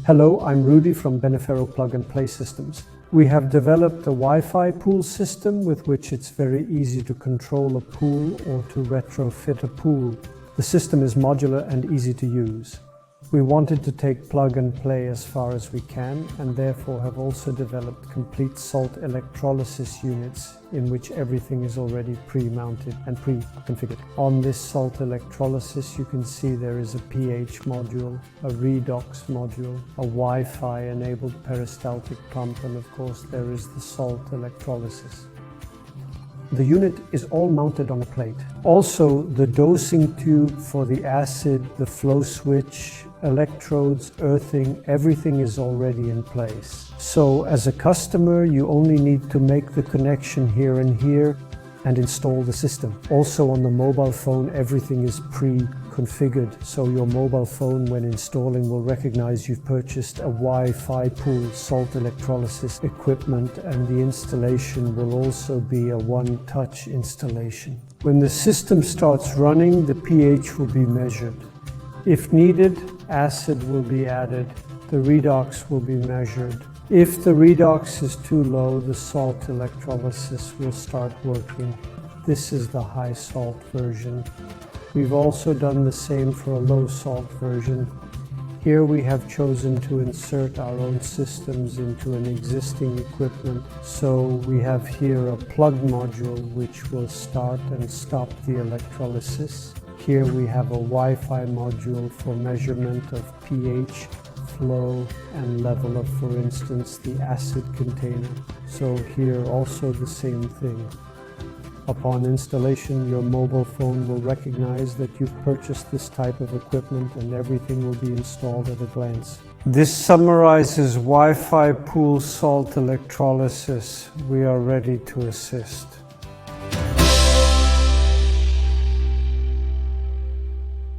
Hello, I'm Rudy from Benefero Plug and Play Systems. We have developed a WiFiPOOL system with which it's very easy to control a pool or to retrofit a pool. The system is modular and easy to use. We wanted to take plug and play as far as we can, and therefore have also developed complete salt electrolysis units in which everything is already pre-mounted and pre-configured. On this salt electrolysis you can see there is a pH module, a redox module, a Wi-Fi enabled peristaltic pump, and of course there is the salt electrolysis. The unit is all mounted on a plate. Also, the dosing tube for the acid, the flow switch, electrodes, earthing, everything is already in place. So as a customer, you only need to make the connection here and here and install the system. Also on the mobile phone, everything is pre-configured, so your mobile phone, when installing, will recognize you've purchased a WiFiPOOL salt electrolysis equipment, and the installation will also be a one-touch installation. When the system starts running, the pH will be measured. If needed, acid will be added, the redox will be measured. If the redox is too low, the salt electrolysis will start working. This is the high salt version. We've also done the same for a low salt version. Here we have chosen to insert our own systems into an existing equipment. So we have here a plug module which will start and stop the electrolysis. Here we have a Wi-Fi module for measurement of pH, flow and level of, for instance, the acid container. So here also the same thing. Upon installation, your mobile phone will recognize that you've purchased this type of equipment and everything will be installed at a glance. This summarizes WiFiPOOL salt electrolysis. We are ready to assist.